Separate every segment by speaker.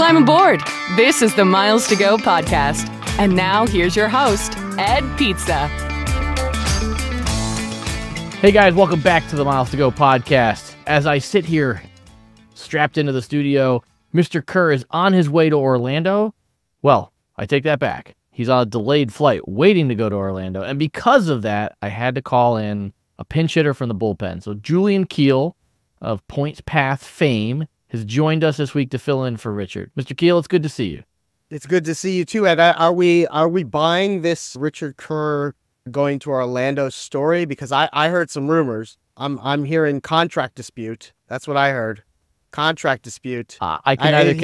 Speaker 1: time aboard. This is the Miles to Go podcast. And now here's your host, Ed Pizza.
Speaker 2: Hey guys, welcome back to the Miles to Go podcast. As I sit here strapped into the studio, Mr. Kerr is on his way to Orlando. Well, I take that back. He's on a delayed flight waiting to go to Orlando. And because of that, I had to call in a pinch hitter from the bullpen. So Julian Keel of Points Path fame has joined us this week to fill in for Richard. Mr. Keel, it's good to see you.
Speaker 3: It's good to see you too, Ed. Are we buying this Richard Kerr going to Orlando story? Because I heard some rumors. I'm hearing contract dispute. That's what I heard. Contract dispute.
Speaker 2: I can neither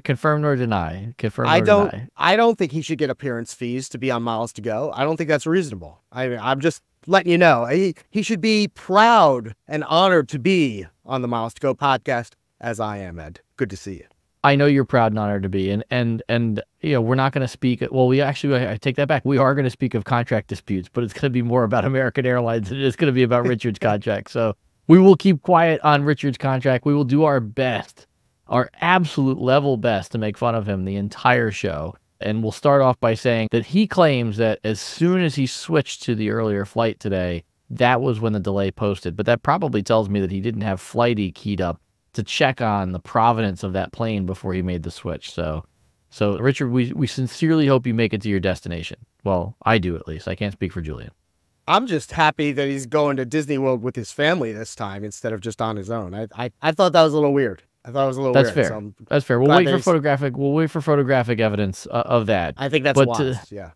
Speaker 2: confirm nor deny.
Speaker 3: I don't think he should get appearance fees to be on Miles to Go. I don't think that's reasonable. I'm just letting you know. He should be proud and honored to be on the Miles to Go podcast, as I am, Ed. Good to see you.
Speaker 2: I know you're proud and honored to be, and you know, we're not going to speak. Well, I take that back. We are going to speak of contract disputes, but it's going to be more about American Airlines than it's going to be about Richard's contract. So we will keep quiet on Richard's contract. We will do our best, our absolute level best, to make fun of him the entire show. And we'll start off by saying that he claims that as soon as he switched to the earlier flight today, that was when the delay posted. But that probably tells me that he didn't have Flighty keyed up to check on the provenance of that plane before he made the switch. So Richard, we sincerely hope you make it to your destination. Well, I do at least. I can't speak for Julian.
Speaker 3: I'm just happy that he's going to Disney World with his family this time instead of just on his own. I thought that was a little weird. I thought it was a little weird.
Speaker 2: Fair.
Speaker 3: So
Speaker 2: that's fair. We'll wait for photographic evidence of that.
Speaker 3: I think that's wise. Yeah.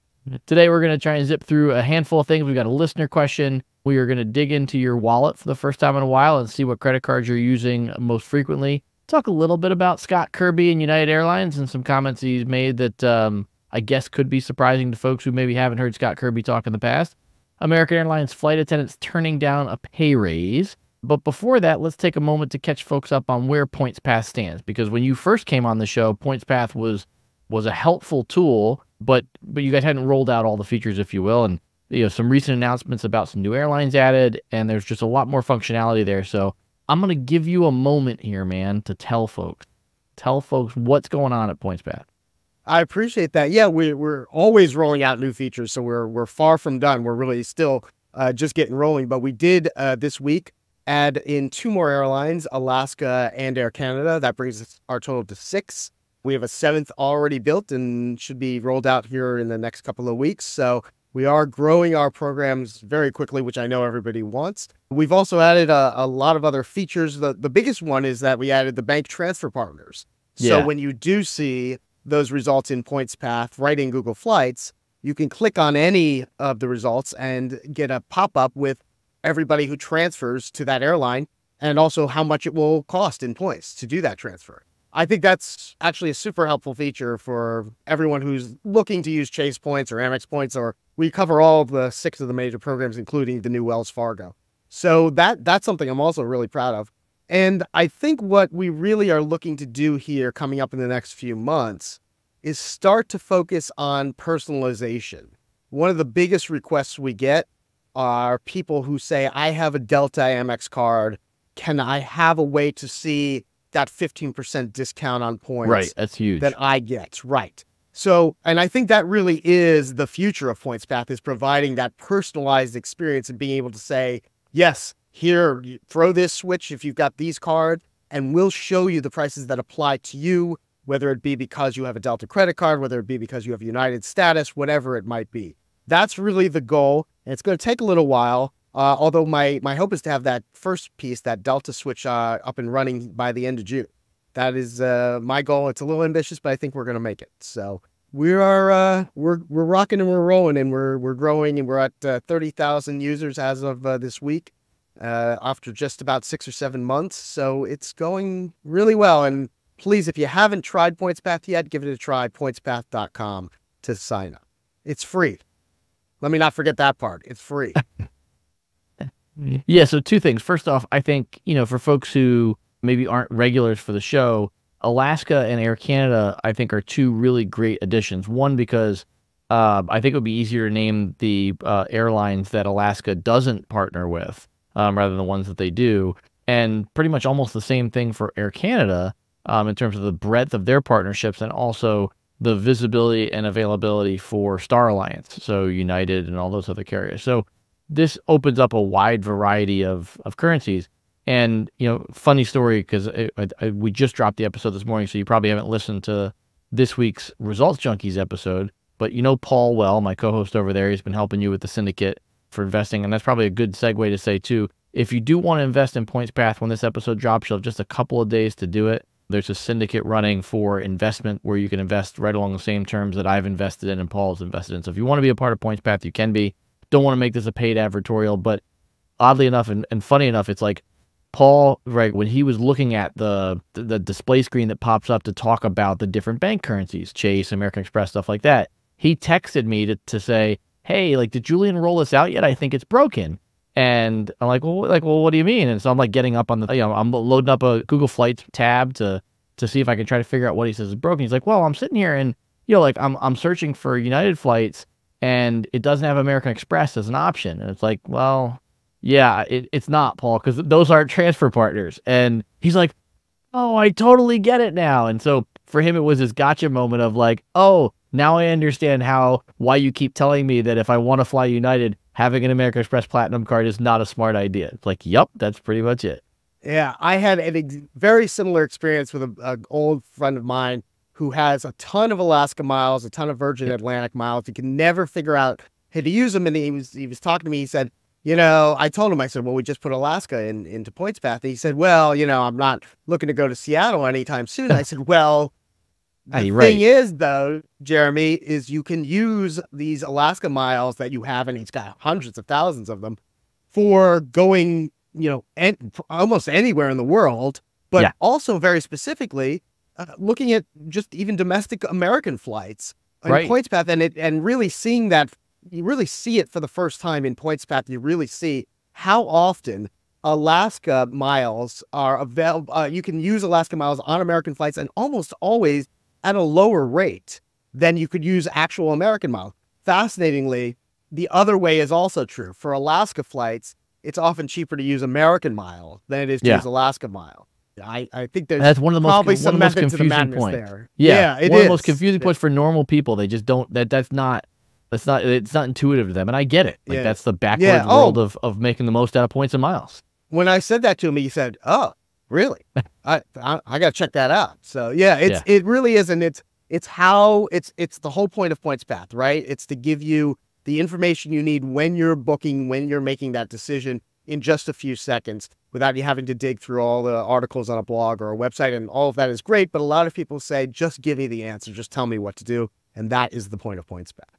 Speaker 2: Today we're going to try and zip through a handful of things. We've got a listener question. We are going to dig into your wallet for the first time in a while and see what credit cards you're using most frequently. Talk a little bit about Scott Kirby and United Airlines and some comments he's made that I guess could be surprising to folks who maybe haven't heard Scott Kirby talk in the past. American Airlines flight attendants turning down a pay raise. But before that, let's take a moment to catch folks up on where Points Path stands. Because when you first came on the show, Points Path was a helpful tool, but you guys hadn't rolled out all the features, if you will. And you know, some recent announcements about some new airlines added, and there's just a lot more functionality there. So I'm going to give you a moment here, man, to tell folks what's going on at Points Path.
Speaker 3: I appreciate that. Yeah, we're always rolling out new features, so we're far from done. We're really still just getting rolling. But we did this week add in 2 more airlines, Alaska and Air Canada. That brings our total to 6. We have a 7th already built and should be rolled out here in the next couple of weeks. So we are growing our programs very quickly, which I know everybody wants. We've also added a lot of other features. The biggest one is that we added the bank transfer partners. So when you do see those results in Points Path right in Google Flights, you can click on any of the results and get a pop-up with everybody who transfers to that airline and also how much it will cost in points to do that transfer. I think that's actually a super helpful feature for everyone who's looking to use Chase points or Amex points, or we cover all of the 6 of the major programs, including the new Wells Fargo. So that's something I'm also really proud of. And I think what we really are looking to do here coming up in the next few months is start to focus on personalization. One of the biggest requests we get are people who say, I have a Delta Amex card. Can I have a way to see that 15% discount on points?
Speaker 2: Right, that's huge.
Speaker 3: That I get, right. So, and I think that really is the future of Points Path, is providing that personalized experience and being able to say, yes, here, throw this switch if you've got these cards, and we'll show you the prices that apply to you, whether it be because you have a Delta credit card, whether it be because you have United status, whatever it might be. That's really the goal, and it's going to take a little while, although my hope is to have that first piece, that Delta switch, up and running by the end of June. That is my goal. It's a little ambitious, but I think we're going to make it. So we're rocking and we're rolling, and we're growing, and we're at 30,000 users as of this week, after just about 6 or 7 months. So it's going really well. And please, if you haven't tried Points Path yet, give it a try. Pointspath.com to sign up. It's free. Let me not forget that part. It's free.
Speaker 2: Yeah, so 2 things. First off, I think, you know, for folks who maybe aren't regulars for the show, Alaska and Air Canada, I think, are 2 really great additions. One, because I think it would be easier to name the airlines that Alaska doesn't partner with rather than the ones that they do. And pretty much almost the same thing for Air Canada, in terms of the breadth of their partnerships and also the visibility and availability for Star Alliance, so United and all those other carriers. So this opens up a wide variety of currencies. And, funny story, because we just dropped the episode this morning, so you probably haven't listened to this week's Results Junkies episode. But Paul Well, my co-host over there, he's been helping you with the syndicate for investing. And that's probably a good segue to say, too, if you do want to invest in PointsPath when this episode drops, you'll have just a couple of days to do it. There's a syndicate running for investment where you can invest right along the same terms that I've invested in and Paul's invested in. So if you want to be a part of PointsPath, you can be. Don't want to make this a paid advertorial, but oddly enough and funny enough, it's like Paul, right, when he was looking at the display screen that pops up to talk about the different bank currencies, Chase, American Express, stuff like that, he texted me to say, hey, like, did Julian roll this out yet? I think it's broken. And I'm like, well, what do you mean? And so I'm like getting up on the, I'm loading up a Google Flights tab to see if I can try to figure out what he says is broken. He's like, well, I'm sitting here and, I'm searching for United flights and it doesn't have American Express as an option. And it's like, well, yeah, it's not, Paul, because those aren't transfer partners. And he's like, oh, I totally get it now. And so for him, it was this gotcha moment of like, oh, now I understand why you keep telling me that if I want to fly United, having an American Express Platinum card is not a smart idea. It's like, yep, that's pretty much it.
Speaker 3: Yeah, I had a very similar experience with an old friend of mine who has a ton of Alaska miles, a ton of Virgin Atlantic miles. He can never figure out how to use them. And he was talking to me. He said, I told him, I said, well, we just put Alaska into PointsPath. And he said, well, I'm not looking to go to Seattle anytime soon. I said, well, the thing is, though, Jeremy, is you can use these Alaska miles that you have, and he's got hundreds of thousands of them, for going, almost anywhere in the world, but also very specifically looking at just even domestic American flights on PointsPath, and really seeing that, you really see it for the first time in PointsPath. You really see how often Alaska miles are available. You can use Alaska miles on American flights, and almost always at a lower rate than you could use actual American miles. Fascinatingly, the other way is also true. For Alaska flights, it's often cheaper to use American miles than it is to use Alaska miles. I think that's
Speaker 2: one of the
Speaker 3: probably
Speaker 2: most,
Speaker 3: some
Speaker 2: one of the most
Speaker 3: method to the
Speaker 2: confusing
Speaker 3: madness
Speaker 2: points.
Speaker 3: there.
Speaker 2: Yeah,
Speaker 3: it
Speaker 2: one
Speaker 3: is.
Speaker 2: of the most confusing points for normal people. They just don't, it's not intuitive to them. And I get it. Like that's the backwards world of making the most out of points and miles.
Speaker 3: When I said that to him, he said, oh, really? I got to check that out. So it really is. And it's the whole point of PointsPath, right? It's to give you the information you need when you're booking, when you're making that decision in just a few seconds without you having to dig through all the articles on a blog or a website. And all of that is great. But a lot of people say, just give me the answer. Just tell me what to do. And that is the point of PointsPath.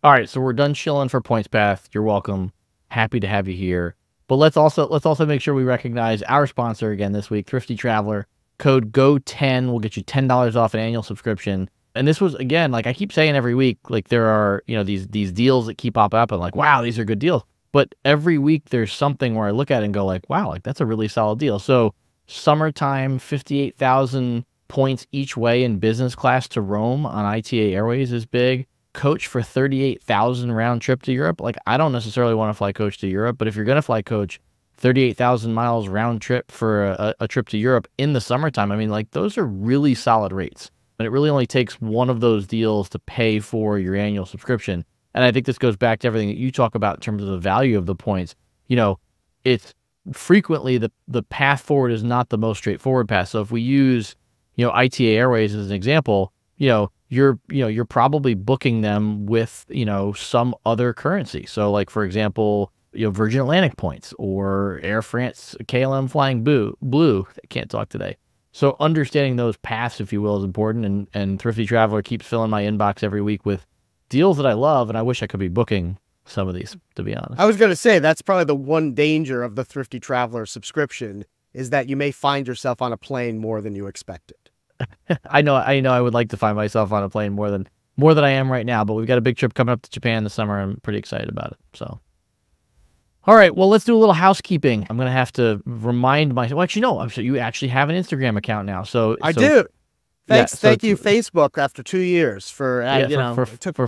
Speaker 2: All right. So we're done chilling for PointsPath. You're welcome. Happy to have you here. But let's also make sure we recognize our sponsor again this week, Thrifty Traveler. Code GO10 will get you $10 off an annual subscription. And this was, again, like I keep saying every week, like there are, these deals that keep popping up and like, wow, these are good deals. But every week there's something where I look at it and go like, wow, like that's a really solid deal. So summertime, 58,000 points each way in business class to Rome on ITA Airways is big. Coach for 38,000 round trip to Europe. Like I don't necessarily want to fly Coach to Europe, but if you're going to fly Coach, 38,000 miles round trip for a trip to Europe in the summertime. I mean, like those are really solid rates. And it really only takes one of those deals to pay for your annual subscription. And I think this goes back to everything that you talk about in terms of the value of the points. It's frequently the path forward is not the most straightforward path. So if we use, ITA Airways as an example, you're probably booking them with, some other currency. So like, for example, Virgin Atlantic points or Air France KLM Flying Blue. I can't talk today. So understanding those paths, if you will, is important. And Thrifty Traveler keeps filling my inbox every week with deals that I love. And I wish I could be booking some of these, to be honest.
Speaker 3: I was going to say, that's probably the one danger of the Thrifty Traveler subscription is that you may find yourself on a plane more than you expected.
Speaker 2: I know I would like to find myself on a plane more than I am right now, but we've got a big trip coming up to Japan this summer. I'm pretty excited about it. So, all right, well, let's do a little housekeeping. I'm going to have to remind myself. Well, actually, no, you actually have an Instagram account now. I
Speaker 3: do. Thank you, Facebook, after 2 years for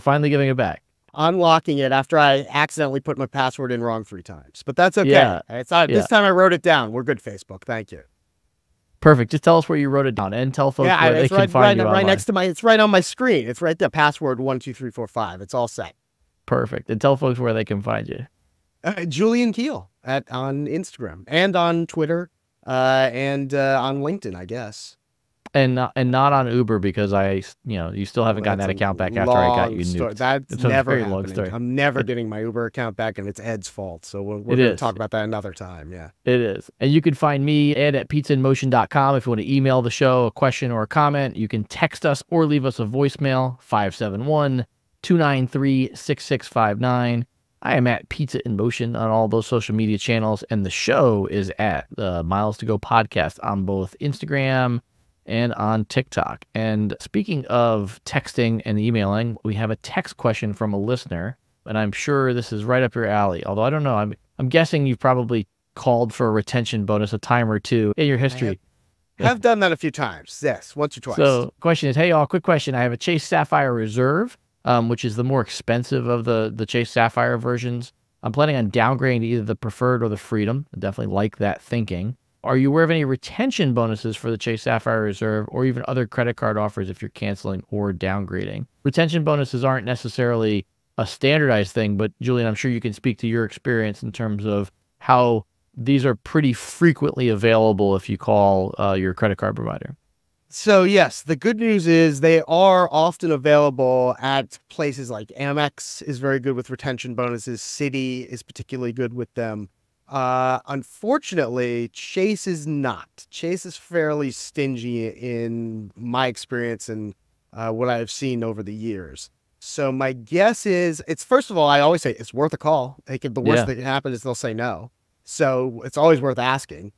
Speaker 2: finally giving it back.
Speaker 3: Unlocking it after I accidentally put my password in wrong 3 times. But that's okay.
Speaker 2: Yeah.
Speaker 3: This time I wrote it down. We're good, Facebook. Thank you.
Speaker 2: Perfect. Just tell us where you wrote it down and tell folks
Speaker 3: Yeah,
Speaker 2: where they
Speaker 3: it's
Speaker 2: can find you
Speaker 3: right
Speaker 2: online.
Speaker 3: next to it's right on my screen. It's right there. Password 12345. It's all set.
Speaker 2: Perfect. And tell folks where they can find you.
Speaker 3: Julian Keel on Instagram and on Twitter, and on LinkedIn, I guess.
Speaker 2: And not on Uber because you still haven't gotten that account back after I got you nuked.
Speaker 3: That's
Speaker 2: It's a
Speaker 3: never
Speaker 2: very long
Speaker 3: happening.
Speaker 2: story.
Speaker 3: I'm never getting my Uber account back, and it's Ed's fault. So we're
Speaker 2: It
Speaker 3: going to
Speaker 2: is.
Speaker 3: talk about that another time. Yeah.
Speaker 2: It is. And you can find me, Ed, at pizzainmotion.com. If you want to email the show a question or a comment, you can text us or leave us a voicemail, 571-293-6659. I am at Pizza in Motion on all those social media channels, and the show is at the Miles to Go podcast on both Instagram and on TikTok. And speaking of texting and emailing, we have a text question from a listener, and I'm sure this is right up your alley. Although I don't know, I'm guessing you've probably called for a retention bonus a time or two in your history.
Speaker 3: I've done that a few times. Yes, once or twice.
Speaker 2: So question is, hey, y'all, quick question. I have a Chase Sapphire Reserve, which is the more expensive of the Chase Sapphire versions. I'm planning on downgrading to either the Preferred or the Freedom. I definitely like that thinking. Are you aware of any retention bonuses for the Chase Sapphire Reserve or even other credit card offers if you're canceling or downgrading? Retention bonuses aren't necessarily a standardized thing, but Julian, I'm sure you can speak to your experience in terms of how these are pretty frequently available if you call your credit card provider.
Speaker 3: So yes, the good news is they are often available at places like Amex is very good with retention bonuses. Citi is particularly good with them. Unfortunately, Chase is not. Chase is fairly stingy in my experience and what I've seen over the years. So my guess is first of all, I always say it's worth a call. The worst that can happen is they'll say no. So it's always worth asking.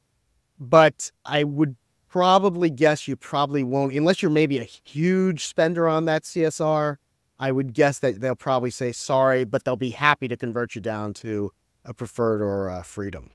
Speaker 3: But I would probably guess you probably won't, unless you're maybe a huge spender on that CSR. I would guess that they'll probably say sorry, but they'll be happy to convert you down to a Preferred or a Freedom.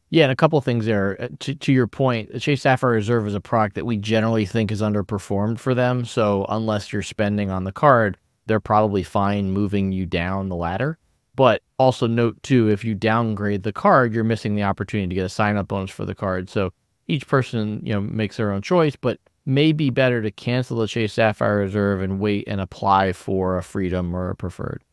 Speaker 2: Yeah, and a couple of things there. To your point, the Chase Sapphire Reserve is a product that we generally think is underperformed for them. So unless you're spending on the card, they're probably fine moving you down the ladder. But also note, too, if you downgrade the card, you're missing the opportunity to get a sign-up bonus for the card. So each person, makes their own choice, but may be better to cancel the Chase Sapphire Reserve and wait and apply for a Freedom or a Preferred.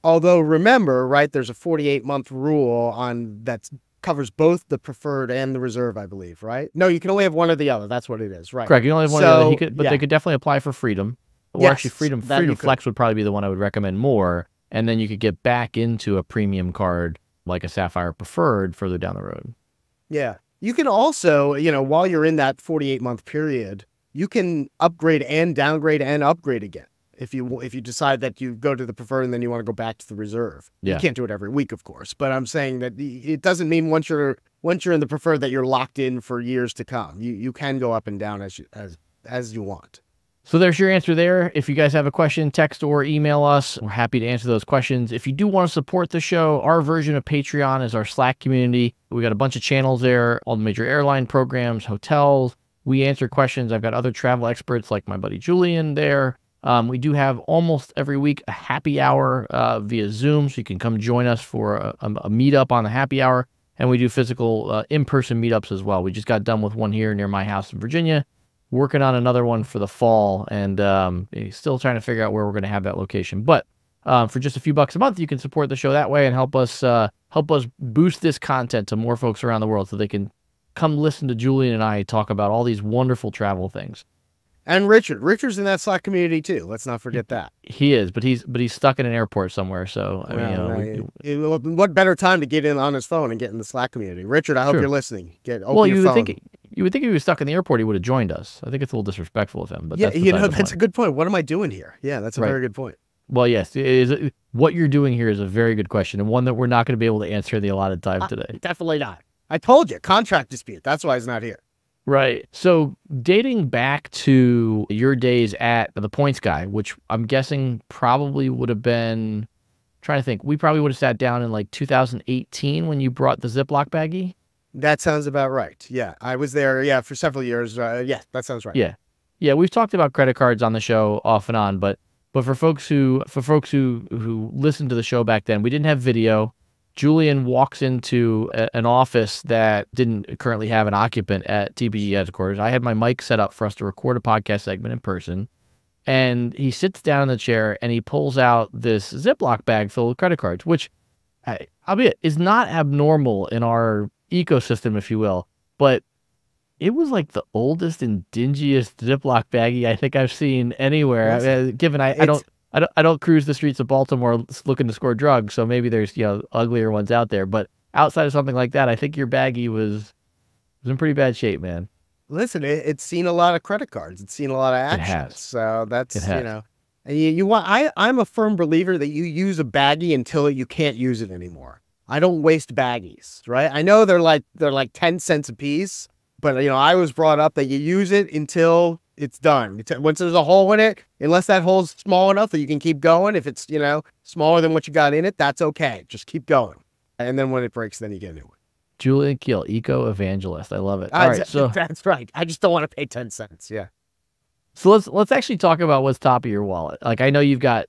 Speaker 3: Although remember, right, there's a 48-month rule on that covers both the Preferred and the Reserve, I believe, right? No, you can only have one or the other. That's what it is, right?
Speaker 2: Correct. You only have one or the other. But they could definitely apply for Freedom. Or
Speaker 3: Yes,
Speaker 2: actually, Freedom
Speaker 3: that
Speaker 2: Flex would probably be the one I would recommend more. And then you could get back into a premium card like a Sapphire Preferred further down the road.
Speaker 3: Yeah. You can also, while you're in that 48-month period, you can upgrade and downgrade and upgrade again. If you decide that you go to the Preferred and then you want to go back to the Reserve.
Speaker 2: Yeah.
Speaker 3: You can't do it every week, of course, but I'm saying that it doesn't mean once you're in the Preferred that you're locked in for years to come. You can go up and down as you want.
Speaker 2: So there's your answer there. If you guys have a question, text or email us. We're happy to answer those questions. If you do want to support the show, our version of Patreon is our Slack community. We got a bunch of channels there, all the major airline programs, hotels. We answer questions. I've got other travel experts like my buddy Julian there. We do have almost every week a happy hour via Zoom, so you can come join us for a meetup on the happy hour. And we do physical in-person meetups as well. We just got done with one here near my house in Virginia. Working on another one for the fall, and still trying to figure out where we're going to have that location. But for just a few bucks a month, you can support the show that way and help us boost this content to more folks around the world so they can come listen to Julian and I talk about all these wonderful travel things.
Speaker 3: And Richard's in that Slack community too. Let's not forget that.
Speaker 2: He is, but he's stuck in an airport somewhere. So
Speaker 3: what better time to get in on his phone and get in the Slack community? Richard, I hope you're listening. Open your phone.
Speaker 2: You would think if he was stuck in the airport, he would have joined us. I think it's a little disrespectful of him. But
Speaker 3: yeah, that's a good point. What am I doing here? Yeah, that's a very good point.
Speaker 2: Well, yes, what you're doing here is a very good question, and one that we're not going to be able to answer in the allotted time today.
Speaker 3: Definitely not. I told you, contract dispute. That's why he's not here.
Speaker 2: Right. So dating back to your days at the Points Guy, which I'm guessing probably would have been, trying to think, we probably would have sat down in like 2018 when you brought the Ziploc baggie.
Speaker 3: That sounds about right. Yeah, I was there. Yeah, for several years. Yeah, that sounds right.
Speaker 2: Yeah. We've talked about credit cards on the show off and on, but for folks who listened to the show back then, we didn't have video. Julian walks into an office that didn't currently have an occupant at TPG headquarters. I had my mic set up for us to record a podcast segment in person. And he sits down in the chair and he pulls out this Ziploc bag filled with credit cards, which, albeit, is not abnormal in our ecosystem, if you will. But it was like the oldest and dingiest Ziploc baggie I think I've seen anywhere. Given I don't cruise the streets of Baltimore looking to score drugs, so maybe there's uglier ones out there. But outside of something like that, I think your baggie was in pretty bad shape, man.
Speaker 3: Listen, it's seen a lot of credit cards. It's seen a lot of action.
Speaker 2: It has.
Speaker 3: So that's and you want. I'm a firm believer that you use a baggie until you can't use it anymore. I don't waste baggies, right? I know they're like 10 cents a piece, but I was brought up that you use it until it's done. Once there's a hole in it, unless that hole's small enough that you can keep going. If it's smaller than what you got in it, that's okay. Just keep going, and then when it breaks, then you get a new one.
Speaker 2: Julian Keel, eco-evangelist. I love it. All right, so
Speaker 3: that's right. I just don't want to pay 10 cents. Yeah.
Speaker 2: So let's actually talk about what's top of your wallet. Like, I know you've got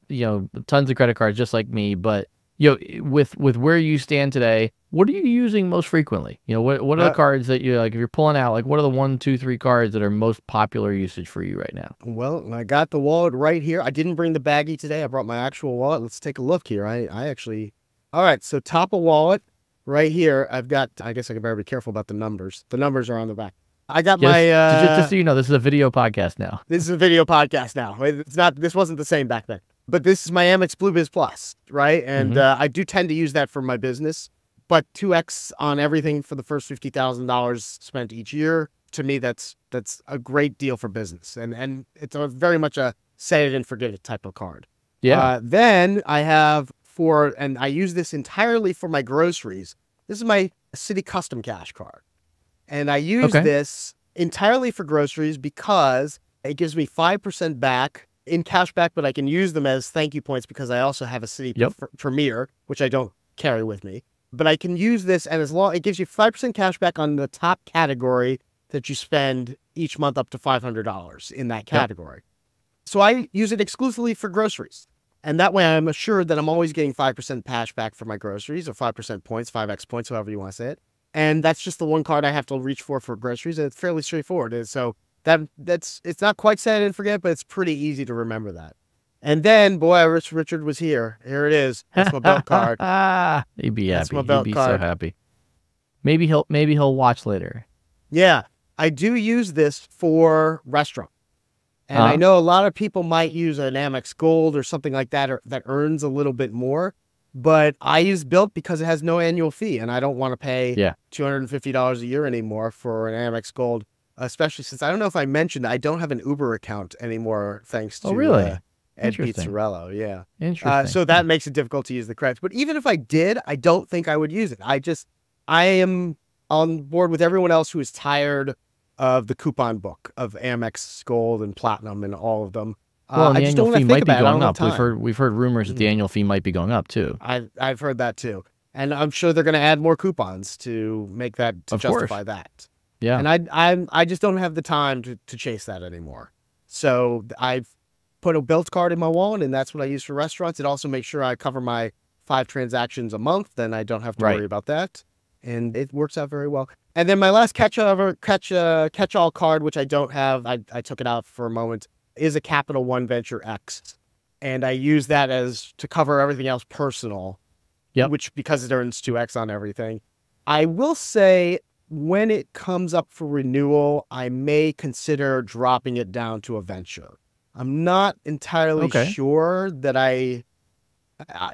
Speaker 2: tons of credit cards just like me, but with where you stand today, what are you using most frequently? What are the cards that you like? If you're pulling out, like, what are the 1, 2, 3 cards that are most popular usage for you right now?
Speaker 3: Well, I got the wallet right here. I didn't bring the baggie today. I brought my actual wallet. Let's take a look here. I actually. All right. So top of wallet. Right here, I've got, I guess I better be careful about the numbers. The numbers are on the back. I got my...
Speaker 2: just so you know, this is a video podcast now.
Speaker 3: This is a video podcast now. It's not, this wasn't the same back then. But this is my Amex Blue Biz Plus, right? And I do tend to use that for my business. But 2x on everything for the first $50,000 spent each year, to me, that's a great deal for business. And it's very much a set it and forget it type of card.
Speaker 2: Yeah.
Speaker 3: Then I have... and I use this entirely for my groceries. This is my Citi Custom Cash card. And I use this entirely for groceries because it gives me 5% back in cash back, but I can use them as thank you points because I also have a Citi Premier, which I don't carry with me. But I can use this, and it gives you 5% cash back on the top category that you spend each month up to $500 in that category. So I use it exclusively for groceries. And that way I'm assured that I'm always getting 5% cash back for my groceries, or 5% points, 5x points, however you want to say it. And that's just the one card I have to reach for groceries. And it's fairly straightforward. And so it's not quite set and forget, but it's pretty easy to remember that. And then, boy, Richard was here. Here it is. That's my belt card.
Speaker 2: He'd be happy.
Speaker 3: That's my belt
Speaker 2: He'd be
Speaker 3: card.
Speaker 2: so happy. Maybe he'll watch later.
Speaker 3: Yeah, I do use this for restaurant. And I know a lot of people might use an Amex Gold or something like that, or that earns a little bit more. But I use Bilt because it has no annual fee, and I don't want to pay $250 a year anymore for an Amex Gold, especially since I don't know if I mentioned I don't have an Uber account anymore, thanks to Ed Pizzarello. Yeah.
Speaker 2: Interesting.
Speaker 3: So that makes it difficult to use the credits. But even if I did, I don't think I would use it. I am on board with everyone else who is tired of the coupon book of Amex Gold and Platinum and all of them.
Speaker 2: Well,
Speaker 3: I
Speaker 2: the
Speaker 3: just don't
Speaker 2: annual
Speaker 3: want
Speaker 2: fee
Speaker 3: to
Speaker 2: might
Speaker 3: think
Speaker 2: be
Speaker 3: about it. I
Speaker 2: going
Speaker 3: don't
Speaker 2: up.
Speaker 3: have time.
Speaker 2: We've heard rumors that the annual fee might be going up too.
Speaker 3: I've heard that too, and I'm sure they're going to add more coupons to make that justify that.
Speaker 2: Yeah,
Speaker 3: and I just don't have the time to chase that anymore. So I've put a Bilt card in my wallet, and that's what I use for restaurants. It also makes sure I cover my 5 transactions a month, then I don't have to worry about that. And it works out very well. And then my last catch-all card, which I don't have, I took it out for a moment, is a Capital One Venture X. And I use that to cover everything else personal, which because it earns 2x on everything. I will say when it comes up for renewal, I may consider dropping it down to a venture. I'm not entirely sure that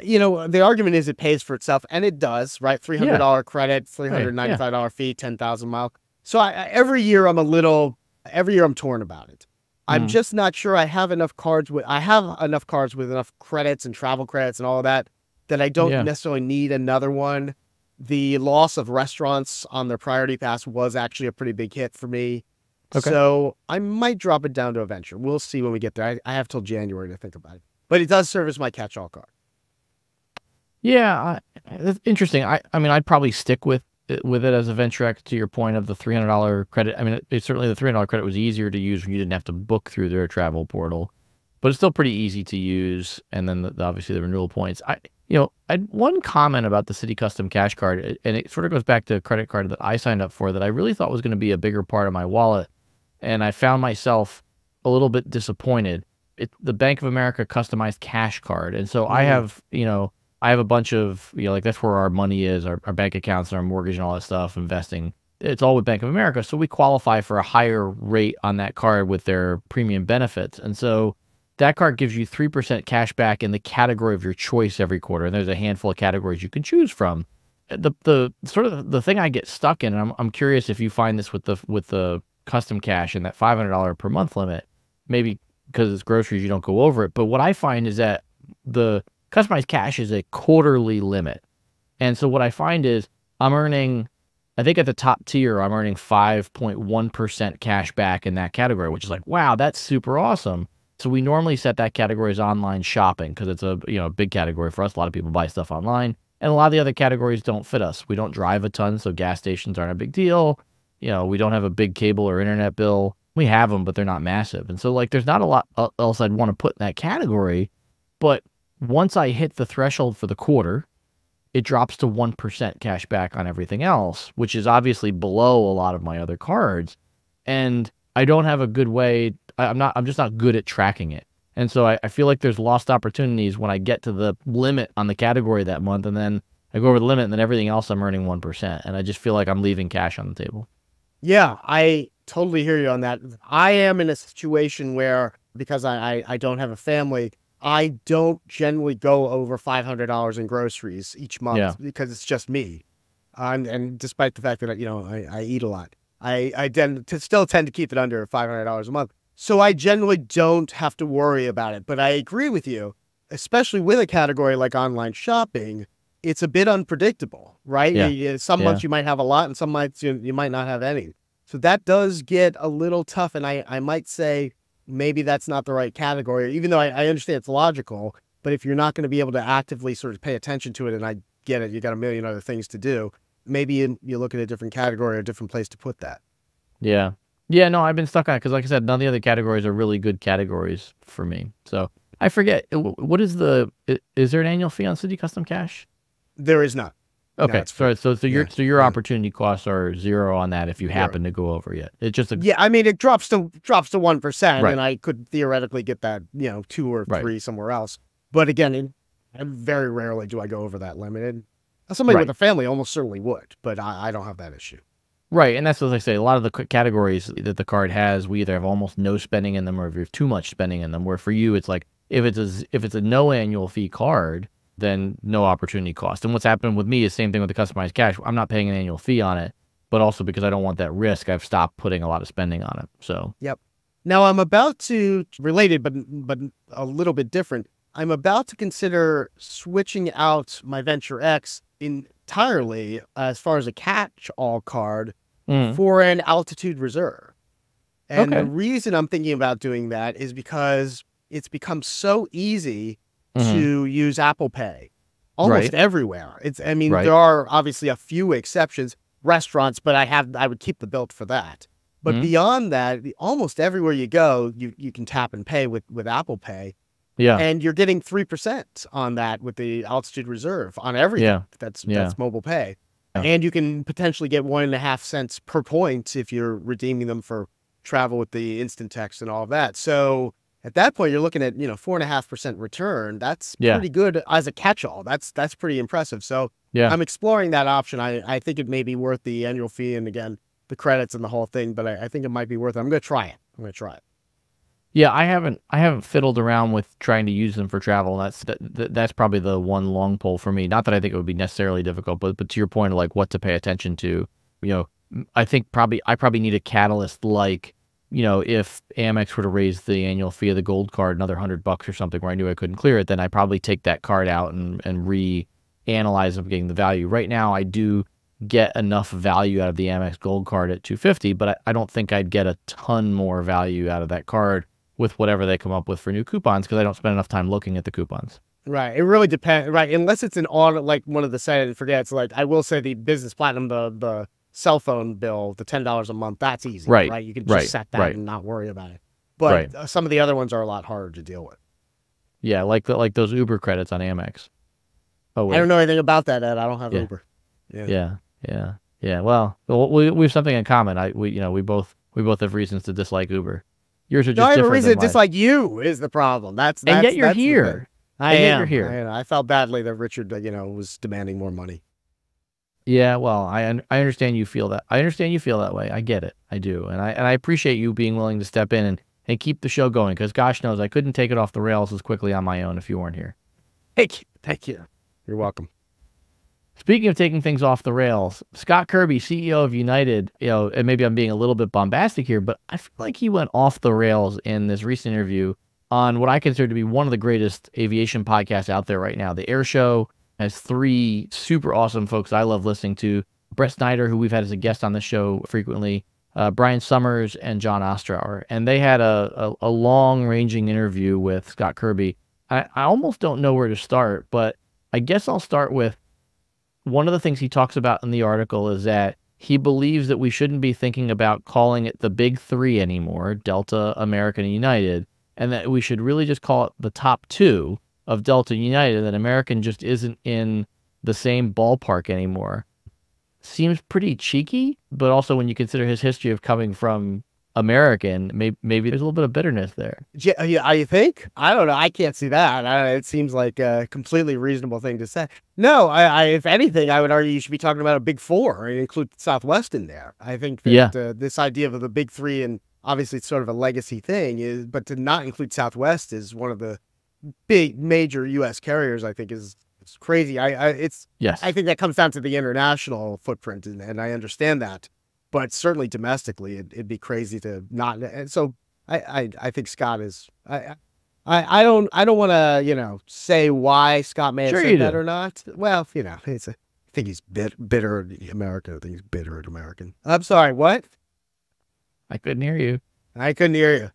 Speaker 3: the argument is it pays for itself, and it does, right? $300 credit, $395 fee, 10,000 miles. So every year I'm torn about it. I'm just not sure I have enough cards with enough credits and travel credits and all of that I don't necessarily need another one. The loss of restaurants on their priority pass was actually a pretty big hit for me. So I might drop it down to a venture. We'll see when we get there. I have till January to think about it. But it does serve as my catch-all card.
Speaker 2: Yeah, that's interesting. I mean, I'd probably stick with it as a venture X, to your point of the $300 credit. I mean, it's certainly the $300 credit was easier to use when you didn't have to book through their travel portal, but it's still pretty easy to use. And then obviously the renewal points. I had one comment about the Citi Custom Cash Card, and it sort of goes back to a credit card that I signed up for that I really thought was going to be a bigger part of my wallet, and I found myself a little bit disappointed. It's the Bank of America Customized Cash Card, and so I have, I have a bunch of, like that's where our money is, our bank accounts and our mortgage and all that stuff, investing. It's all with Bank of America, so we qualify for a higher rate on that card with their premium benefits, and so that card gives you 3% cash back in the category of your choice every quarter. And there's a handful of categories you can choose from. The sort of the thing I get stuck in, and I'm curious if you find this with the custom cash and that $500 per month limit, maybe because it's groceries, you don't go over it. But what I find is that the customized cash is a quarterly limit. And so what I find is I'm earning, I think at the top tier, I'm earning 5.1% cash back in that category, which is like, wow, that's super awesome. So we normally set that category as online shopping because it's a big category for us. A lot of people buy stuff online, and a lot of the other categories don't fit us. We don't drive a ton, so gas stations aren't a big deal. We don't have a big cable or internet bill. We have them, but they're not massive. And so like there's not a lot else I'd want to put in that category. But once I hit the threshold for the quarter, it drops to 1% cash back on everything else, which is obviously below a lot of my other cards. And I don't have a good way. I'm just not good at tracking it. And so I feel like there's lost opportunities when I get to the limit on the category that month, and then I go over the limit, and then everything else I'm earning 1%. And I just feel like I'm leaving cash on the table.
Speaker 3: Yeah, I totally hear you on that. I am in a situation where, because I don't have a family, I don't generally go over $500 in groceries each month because it's just me. And despite the fact that, I eat a lot, I still tend to keep it under $500 a month. So I generally don't have to worry about it. But I agree with you, especially with a category like online shopping, it's a bit unpredictable, right?
Speaker 2: Yeah.
Speaker 3: Some months you might have a lot and some months you might not have any. So that does get a little tough. And I might say maybe that's not the right category, even though I understand it's logical. But if you're not going to be able to actively sort of pay attention to it, and I get it, you got a million other things to do, maybe you look at a different category or a different place to put that.
Speaker 2: Yeah. Yeah, no, I've been stuck on it because, like I said, none of the other categories are really good categories for me. So I forget, what is is there an annual fee on Citi Custom Cash?
Speaker 3: There is not.
Speaker 2: Okay,
Speaker 3: No,
Speaker 2: so your opportunity costs are 0 on that if you happen to go over yet. It's just
Speaker 3: I mean, it drops to 1%,
Speaker 2: right.
Speaker 3: and I could theoretically get that 2 or 3
Speaker 2: right.
Speaker 3: somewhere else. But again, very rarely do I go over that limit. And somebody with a family almost certainly would, but I don't have that issue.
Speaker 2: Right, and that's what I say. A lot of the categories that the card has, we either have almost no spending in them, or if you have too much spending in them. Where for you, it's like if it's a no annual fee card, then no opportunity cost. And what's happened with me is same thing with the customized cash. I'm not paying an annual fee on it, but also because I don't want that risk, I've stopped putting a lot of spending on it. So
Speaker 3: yep. Now I'm about to related, but a little bit different. I'm about to consider switching out my Venture X entirely as far as a catch-all card for an altitude reserve. And the reason I'm thinking about doing that is because it's become so easy to use Apple Pay almost everywhere. There are obviously a few exceptions, restaurants, but I would keep the bill for that. But beyond that, almost everywhere you go, you can tap and pay with Apple Pay.
Speaker 2: Yeah.
Speaker 3: And you're getting 3% on that with the altitude reserve on everything.
Speaker 2: Yeah.
Speaker 3: That's mobile pay. Yeah. And you can potentially get 1.5 cents per point if you're redeeming them for travel with the instant text and all of that. So at that point, you're looking at, 4.5% return. That's pretty good as a catch-all. That's pretty impressive. So I'm exploring that option. I think it may be worth the annual fee and, again, the credits and the whole thing, but I think it might be worth it. I'm going to try it.
Speaker 2: Yeah, I haven't fiddled around with trying to use them for travel. That's probably the one long pull for me. Not that I think it would be necessarily difficult, but to your point of like what to pay attention to, I think I probably need a catalyst like, if Amex were to raise the annual fee of the gold card another $100 or something where I knew I couldn't clear it, then I'd probably take that card out and reanalyze of getting the value. Right now, I do get enough value out of the Amex gold card at $250, but I don't think I'd get a ton more value out of that card with whatever they come up with for new coupons, because I don't spend enough time looking at the coupons.
Speaker 3: Right. It really depends. Right. Unless it's an audit, like one of the sites I forget. It's like, I will say the Business Platinum, the cell phone bill, the $10 a month, that's easy. Right. You can just set that and not worry about it. But some of the other ones are a lot harder to deal with.
Speaker 2: Yeah. Like those Uber credits on Amex. Oh,
Speaker 3: I don't
Speaker 2: wait.
Speaker 3: know anything about that, Ed. I don't have
Speaker 2: Yeah.
Speaker 3: Uber.
Speaker 2: Yeah. Well, we have something in common. We both have reasons to dislike Uber. Yours are
Speaker 3: No, I
Speaker 2: just
Speaker 3: have a
Speaker 2: different
Speaker 3: reason
Speaker 2: than
Speaker 3: to
Speaker 2: mine.
Speaker 3: dislike you is the problem.
Speaker 2: And yet you're
Speaker 3: that's the thing.
Speaker 2: here.
Speaker 3: I
Speaker 2: And yet
Speaker 3: am.
Speaker 2: you're here.
Speaker 3: I felt badly that Richard, was demanding more money.
Speaker 2: Yeah, well, I understand you feel that. I understand you feel that way. I get it. I do. And I appreciate you being willing to step in and keep the show going, because gosh knows I couldn't take it off the rails as quickly on my own if you weren't here.
Speaker 3: Thank you. Thank you. You're welcome.
Speaker 2: Speaking of taking things off the rails, Scott Kirby, CEO of United, and maybe I'm being a little bit bombastic here, but I feel like he went off the rails in this recent interview on what I consider to be one of the greatest aviation podcasts out there right now. The Air Show has 3 super awesome folks I love listening to. Brett Snyder, who we've had as a guest on the show frequently, Brian Summers, and John Ostrower. And they had a long-ranging interview with Scott Kirby. I almost don't know where to start, but I guess I'll start with one of the things he talks about in the article is that he believes that we shouldn't be thinking about calling it the big 3 anymore, Delta, American, and United, and that we should really just call it the top 2 of Delta and United, that American just isn't in the same ballpark anymore. Seems pretty cheeky, but also when you consider his history of coming from American, maybe there's a little bit of bitterness there.
Speaker 3: Yeah, you think? I don't know. I can't see that. It seems like a completely reasonable thing to say. No, if anything, I would argue you should be talking about a big 4 and include Southwest in there. I think that this idea of the big 3, and obviously it's sort of a legacy thing, but to not include Southwest is one of the big major U.S. carriers, I think is crazy.
Speaker 2: Yes.
Speaker 3: I think that comes down to the international footprint, and I understand that. But certainly domestically, it'd be crazy to not. And so I think Scott is. I don't want to say why Scott may have said that or not. Well, I think he's bitter at America. I think he's bitter at American. I'm sorry. What?
Speaker 2: I couldn't hear you.
Speaker 3: I couldn't hear you.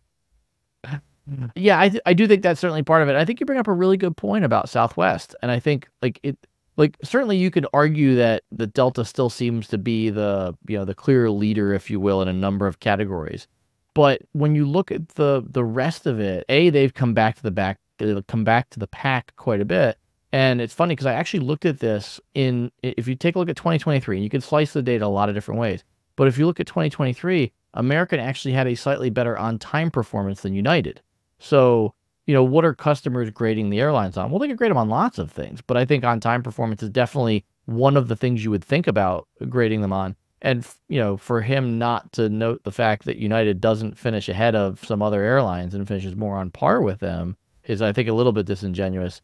Speaker 2: Yeah, I do think that's certainly part of it. I think you bring up a really good point about Southwest, and I think certainly you could argue that the Delta still seems to be the clear leader, if you will, in a number of categories. But when you look at the rest of it, they've come back to the pack quite a bit. And it's funny because I actually looked at this if you take a look at 2023, and you can slice the data a lot of different ways. But if you look at 2023, American actually had a slightly better on-time performance than United. So, what are customers grading the airlines on? Well, they can grade them on lots of things, but I think on-time performance is definitely one of the things you would think about grading them on. And, for him not to note the fact that United doesn't finish ahead of some other airlines and finishes more on par with them is, I think, a little bit disingenuous.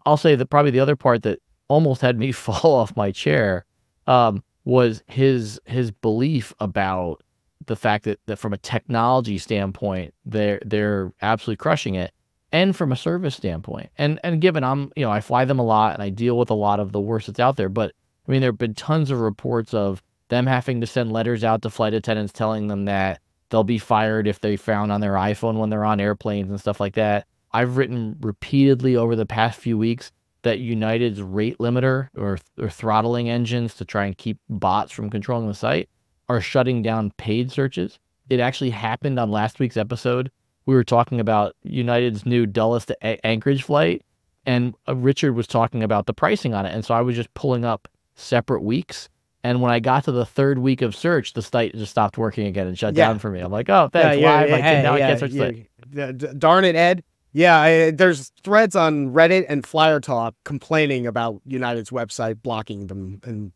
Speaker 2: I'll say that probably the other part that almost had me fall off my chair was his belief about the fact that from a technology standpoint, they're absolutely crushing it, and from a service standpoint. And given I fly them a lot and I deal with a lot of the worst that's out there, but I mean, there have been tons of reports of them having to send letters out to flight attendants telling them that they'll be fired if they found on their iPhone when they're on airplanes and stuff like that. I've written repeatedly over the past few weeks that United's rate limiter or throttling engines to try and keep bots from controlling the site are shutting down paid searches. It actually happened on last week's episode. We were talking about United's new Dulles to Anchorage flight, and Richard was talking about the pricing on it. And so I was just pulling up separate weeks. And when I got to the 3rd week of search, the site just stopped working again and shut down for me. I'm like, oh, thanks. I can't search it.
Speaker 3: Darn it, Ed. Yeah, there's threads on Reddit and Flyer Talk complaining about United's website blocking them, and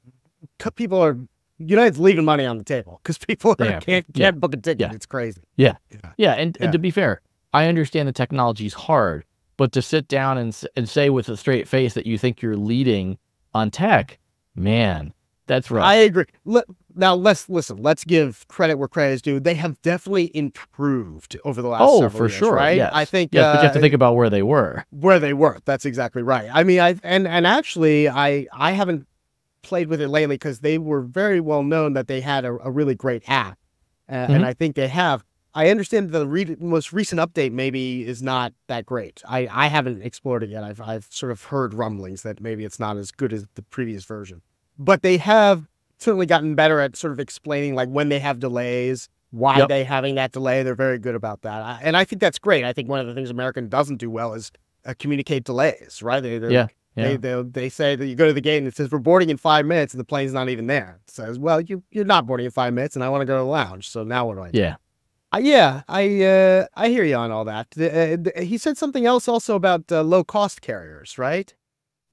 Speaker 3: United's leaving money on the table because people can't book a ticket.
Speaker 2: Yeah.
Speaker 3: It's crazy.
Speaker 2: Yeah. And to be fair, I understand the technology's hard, but to sit down and say with a straight face that you think you're leading on tech, man, that's rough.
Speaker 3: I agree. Now let's give credit where credit is due. They have definitely improved over the last several
Speaker 2: for
Speaker 3: years,
Speaker 2: sure,
Speaker 3: right?
Speaker 2: Yes.
Speaker 3: I think
Speaker 2: but you have to think about where they were.
Speaker 3: That's exactly right. I mean, actually I haven't played with it lately because they were very well known that they had a really great app, and I think they have. I understand the most recent update maybe is not that great. I haven't explored it yet. I've sort of heard rumblings that maybe it's not as good as the previous version, but they have certainly gotten better at sort of explaining like when they have delays, why they having that delay. They're very good about that, and I think that's great. I think one of the things American doesn't do well is communicate delays, right?
Speaker 2: Yeah.
Speaker 3: They say that you go to the gate and it says we're boarding in 5 minutes, and the plane's not even there. It says, well, you're not boarding in 5 minutes, and I want to go to the lounge. So now what do I do?
Speaker 2: Yeah.
Speaker 3: Yeah, I hear you on all that. He said something else also about low cost carriers, right?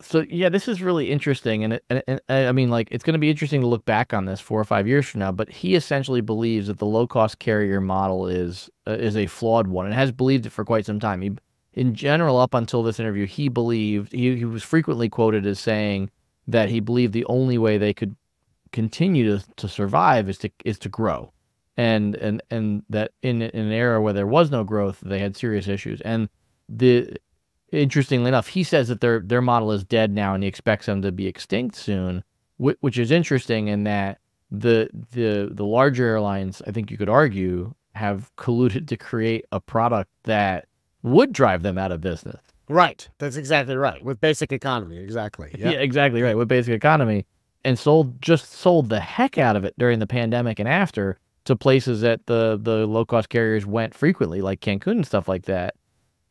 Speaker 2: So yeah, this is really interesting, and I mean, like, it's going to be interesting to look back on this 4 or 5 years from now. But he essentially believes that the low cost carrier model is a flawed one, and has believed it for quite some time. In general, up until this interview, he believed he was frequently quoted as saying that he believed the only way they could continue to survive is to grow, and that in an era where there was no growth, they had serious issues. And interestingly enough, he says that their model is dead now, and he expects them to be extinct soon, which is interesting in that the larger airlines, I think you could argue, have colluded to create a product that would drive them out of business.
Speaker 3: Right. That's exactly right. With Basic Economy, exactly.
Speaker 2: Yeah, exactly right. With Basic Economy, and sold the heck out of it during the pandemic and after to places that the low cost carriers went frequently, like Cancun and stuff like that.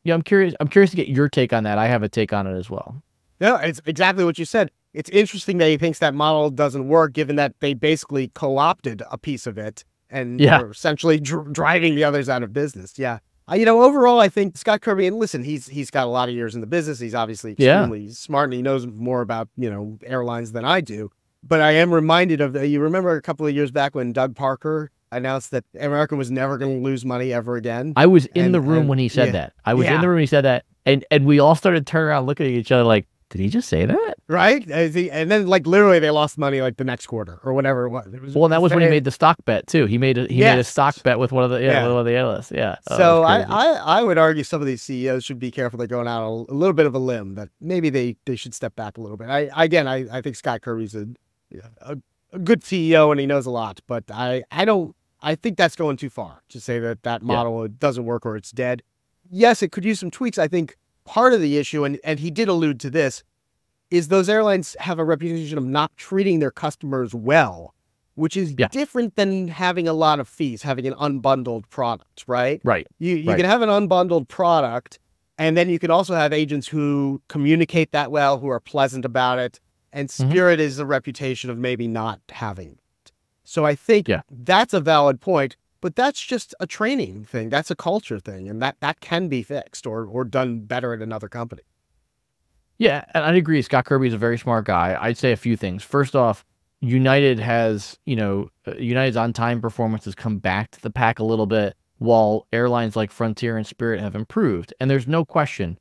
Speaker 2: Yeah, I'm curious to get your take on that. I have a take on it as well.
Speaker 3: No, it's exactly what you said. It's interesting that he thinks that model doesn't work, given that they basically co-opted a piece of it and are essentially driving the others out of business. Yeah. Overall, I think Scott Kirby, and listen, he's got a lot of years in the business. He's obviously extremely smart, and he knows more about, airlines than I do. But I am reminded of, you remember a couple of years back when Doug Parker announced that American was never going to lose money ever again.
Speaker 2: I was in the room when he said that. I was in the room when he said that. And we all started turning around looking at each other like, did he just say that?
Speaker 3: Right. And then literally they lost money like the next quarter or whatever it was.
Speaker 2: Well, that was when he made the stock bet too. He made a stock bet with one of the analysts. Yeah.
Speaker 3: So I would argue some of these CEOs should be careful. They're going out a little bit of a limb, that maybe they should step back a little bit. I think Scott Kirby's a good CEO, and he knows a lot, but I think that's going too far to say that model doesn't work or it's dead. Yes, it could use some tweaks. I think part of the issue, and he did allude to this, is those airlines have a reputation of not treating their customers well, which is different than having a lot of fees, having an unbundled product, right?
Speaker 2: Right.
Speaker 3: You can have an unbundled product, and then you can also have agents who communicate that well, who are pleasant about it. And Spirit is a reputation of maybe not having it. So I think that's a valid point, but that's just a training thing. That's a culture thing. And that can be fixed or done better at another company.
Speaker 2: Yeah, and I agree. Scott Kirby is a very smart guy. I'd say a few things. First off, United has, United's on-time performance has come back to the pack a little bit, while airlines like Frontier and Spirit have improved. And there's no question,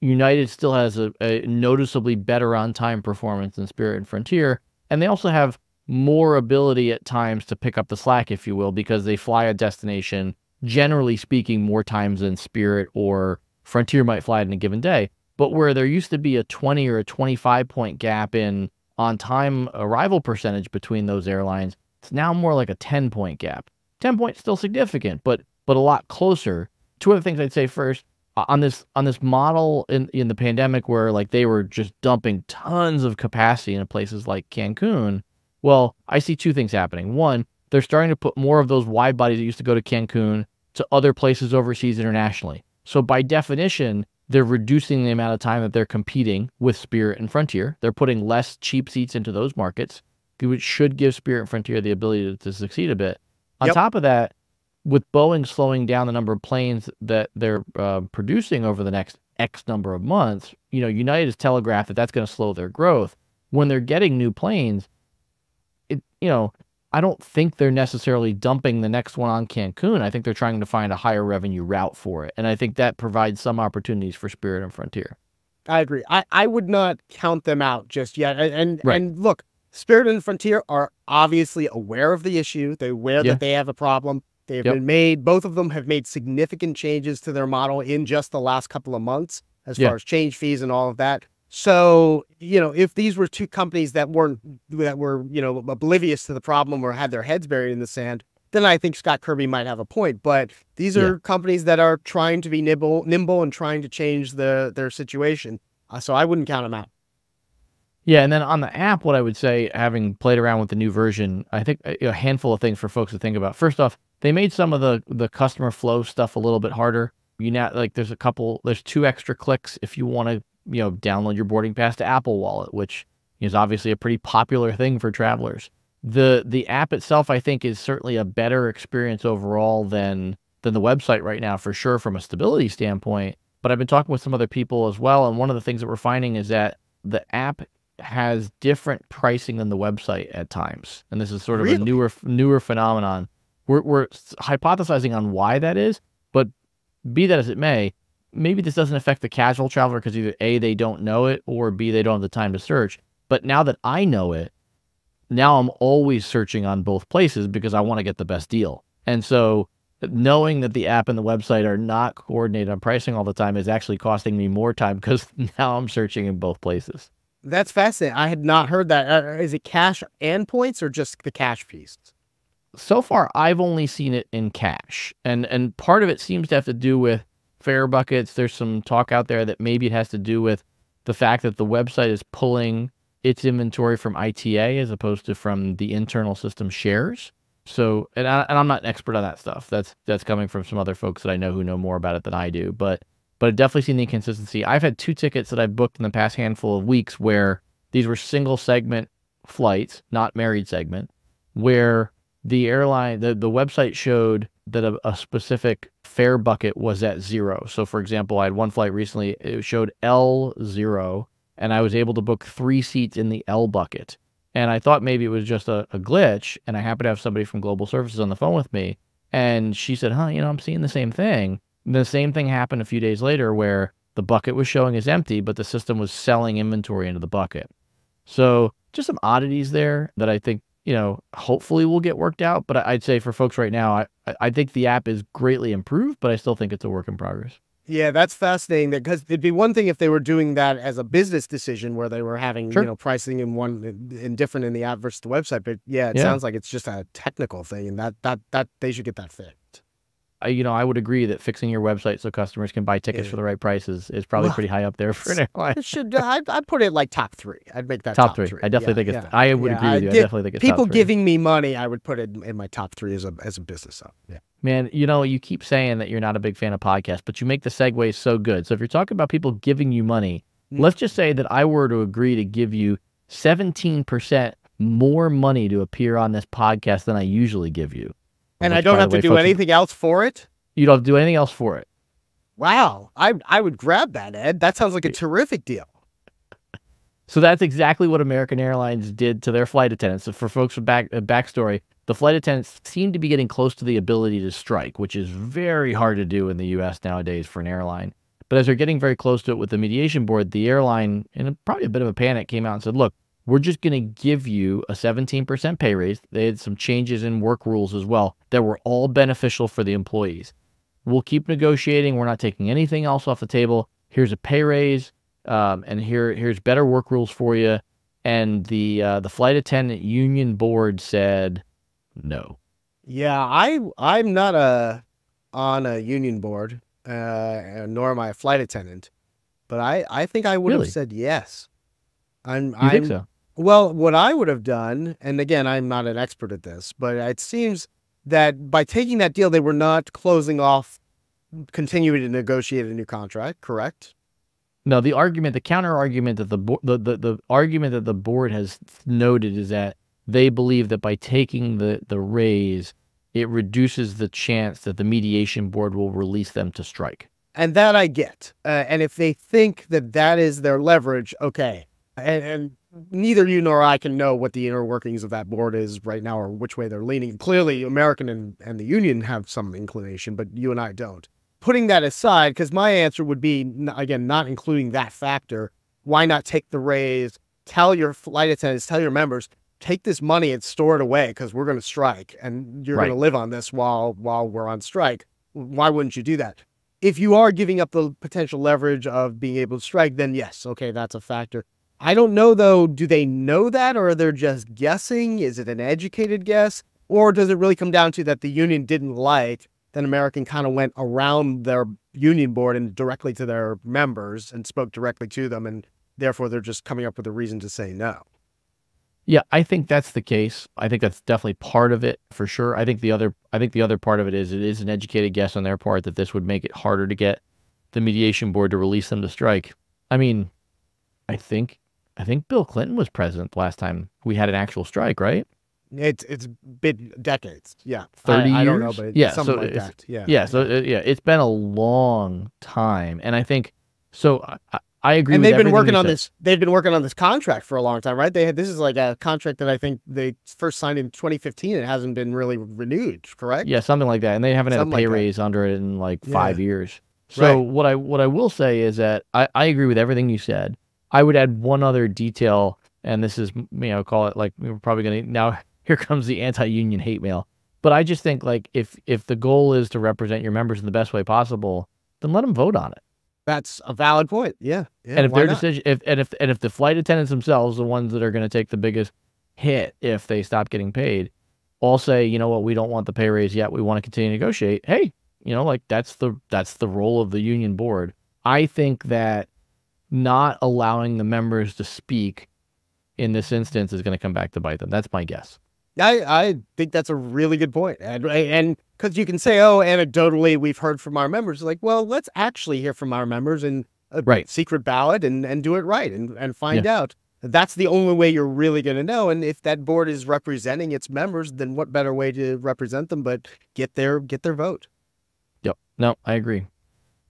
Speaker 2: United still has a noticeably better on-time performance than Spirit and Frontier, and they also have more ability at times to pick up the slack, if you will, because they fly a destination, generally speaking, more times than Spirit or Frontier might fly it in a given day. But where there used to be a 20 or a 25-point gap in on-time arrival percentage between those airlines, it's now more like a 10-point gap. 10 points still significant, but a lot closer. Two other things I'd say first. On this model in the pandemic, where like they were just dumping tons of capacity into places like Cancun, well, I see two things happening. One, they're starting to put more of those wide bodies that used to go to Cancun to other places overseas internationally. So by definition, they're reducing the amount of time that they're competing with Spirit and Frontier. They're putting less cheap seats into those markets, which should give Spirit and Frontier the ability to succeed a bit. On top of that, with Boeing slowing down the number of planes that they're producing over the next X number of months, United has telegraphed that that's going to slow their growth. When they're getting new planes, I don't think they're necessarily dumping the next one on Cancun. I think they're trying to find a higher revenue route for it. And I think that provides some opportunities for Spirit and Frontier.
Speaker 3: I agree. I would not count them out just yet. And look, Spirit and Frontier are obviously aware of the issue. They're aware that they have a problem. They've been both of them have made significant changes to their model in just the last couple of months, as far as change fees and all of that. So, if these were two companies that were, oblivious to the problem or had their heads buried in the sand, then I think Scott Kirby might have a point. But these are companies that are trying to be nimble and trying to change their situation. So I wouldn't count them out.
Speaker 2: Yeah, and then on the app, what I would say, having played around with the new version, I think a handful of things for folks to think about. First off, they made some of the customer flow stuff a little bit harder. There's 2 extra clicks if you want to download your boarding pass to Apple Wallet, which is obviously a pretty popular thing for travelers. The app itself, I think, is certainly a better experience overall than the website right now, for sure, from a stability standpoint. But I've been talking with some other people as well, and one of the things that we're finding is that the app has different pricing than the website at times, and this is sort of a newer phenomenon. We're hypothesizing on why that is, but be that as it may, maybe this doesn't affect the casual traveler because either A, they don't know it, or B, they don't have the time to search. But now that I know it, now I'm always searching on both places because I want to get the best deal. And so knowing that the app and the website are not coordinated on pricing all the time is actually costing me more time because now I'm searching in both places.
Speaker 3: That's fascinating. I had not heard that. Is it cash and points or just the cash piece?
Speaker 2: So far, I've only seen it in cash. And part of it seems to have to do with fare buckets. There's some talk out there that maybe it has to do with the fact that the website is pulling its inventory from ITA as opposed to from the internal system shares. So, and I'm not an expert on that stuff. That's coming from some other folks that I know who know more about it than I do. But I've definitely seen the inconsistency. I've had 2 tickets that I've booked in the past handful of weeks where these were single segment flights, not married segment, where the airline, the website showed that a specific fare bucket was at 0. So for example, I had one flight recently, it showed L0, and I was able to book 3 seats in the L bucket. And I thought maybe it was just a glitch, and I happened to have somebody from Global Services on the phone with me, and she said, I'm seeing the same thing. And the same thing happened a few days later where the bucket was showing as empty, but the system was selling inventory into the bucket. So just some oddities there that I think, hopefully will get worked out. But I'd say for folks right now, I think the app is greatly improved, but I still think it's a work in progress.
Speaker 3: Yeah, that's fascinating because it'd be one thing if they were doing that as a business decision where they were having, pricing in different in the app versus the website. But yeah, it sounds like it's just a technical thing, and that they should get that fixed.
Speaker 2: I would agree that fixing your website so customers can buy tickets for the right prices is probably pretty high up there for an airline.
Speaker 3: It should. I'd put it like top 3. I'd make that
Speaker 2: top three. I definitely think it's. I would agree with you. I definitely think it's
Speaker 3: people
Speaker 2: top 3.
Speaker 3: Giving me money. I would put it in my top 3 as a business up. Yeah.
Speaker 2: Man, you keep saying that you're not a big fan of podcasts, but you make the segues so good. So if you're talking about people giving you money, let's just say that I were to agree to give you 17% more money to appear on this podcast than I usually give you.
Speaker 3: And I don't have to do anything else for it?
Speaker 2: You don't have to do anything else for it.
Speaker 3: Wow. I would grab that, Ed. That sounds like a terrific deal.
Speaker 2: So that's exactly what American Airlines did to their flight attendants. So for folks with backstory, the flight attendants seem to be getting close to the ability to strike, which is very hard to do in the U.S. nowadays for an airline. But as they're getting very close to it with the mediation board, the airline, in probably a bit of a panic, came out and said, look, we're just going to give you a 17% pay raise. They had some changes in work rules as well that were all beneficial for the employees. We'll keep negotiating. We're not taking anything else off the table. Here's a pay raise, and here's better work rules for you. And the flight attendant union board said no.
Speaker 3: Yeah, I'm not on a union board, nor am I a flight attendant, but I think I would have said yes.
Speaker 2: You think so?
Speaker 3: Well, what I would have done, and again, I'm not an expert at this, but it seems that by taking that deal, they were not closing off, continuing to negotiate a new contract, correct?
Speaker 2: No, the counter argument that the argument that the board has noted is that they believe that by taking the raise, it reduces the chance that the mediation board will release them to strike.
Speaker 3: And that I get. And if they think that is their leverage, okay. And neither you nor I can know what the inner workings of that board is right now or which way they're leaning. Clearly, American and the union have some inclination, but you and I don't. Putting that aside, because my answer would be, again, not including that factor, why not take the raise, tell your flight attendants, tell your members, take this money and store it away because we're going to strike and you're going to live on this while we're on strike. Why wouldn't you do that? If you are giving up the potential leverage of being able to strike, then yes, okay, that's a factor. I don't know, though, do they know that or they're just guessing? Is it an educated guess? Or does it really come down to that the union didn't like that American kind of went around their union board and directly to their members and spoke directly to them, and therefore they're just coming up with a reason to say no?
Speaker 2: Yeah, I think that's the case. I think that's definitely part of it for sure. I think the other part of it is an educated guess on their part that this would make it harder to get the mediation board to release them to strike. I mean, I think Bill Clinton was president the last time we had an actual strike, right?
Speaker 3: It's been decades. Yeah.
Speaker 2: 30
Speaker 3: I don't know,
Speaker 2: years?
Speaker 3: but
Speaker 2: Yeah,
Speaker 3: something
Speaker 2: so
Speaker 3: like
Speaker 2: it's
Speaker 3: that. Yeah.
Speaker 2: yeah, so yeah, it's been a long time, and I think so. I agree.
Speaker 3: And
Speaker 2: with
Speaker 3: they've been
Speaker 2: everything
Speaker 3: working
Speaker 2: you
Speaker 3: on
Speaker 2: said.
Speaker 3: this. They've been working on this contract for a long time, right? This is like a contract that I think they first signed in 2015. It hasn't been really renewed, correct?
Speaker 2: Yeah, something like that, and they haven't had a
Speaker 3: Something
Speaker 2: pay
Speaker 3: like that.
Speaker 2: raise under it in like
Speaker 3: Yeah.
Speaker 2: 5 years. So
Speaker 3: Right.
Speaker 2: what I will say is that I agree with everything you said. I would add one other detail, and this is, call it like we're probably gonna now. Here comes the anti-union hate mail. But I just think like if the goal is to represent your members in the best way possible, then let them vote on it.
Speaker 3: That's a valid point. Yeah. Yeah.
Speaker 2: And if
Speaker 3: why
Speaker 2: their
Speaker 3: not?
Speaker 2: decision, if the flight attendants themselves, the ones that are going to take the biggest hit if they stop getting paid, all say, you know what, we don't want the pay raise yet. We want to continue to negotiate. Hey, like that's the role of the union board. I think that not allowing the members to speak in this instance is going to come back to bite them. That's my guess.
Speaker 3: I think that's a really good point. And because you can say, oh, anecdotally, we've heard from our members. Like, well, let's actually hear from our members in a
Speaker 2: Right.
Speaker 3: secret ballot and do it right and find out. That's the only way you're really going to know. And if that board is representing its members, then what better way to represent them but get their vote?
Speaker 2: Yep. No, I agree.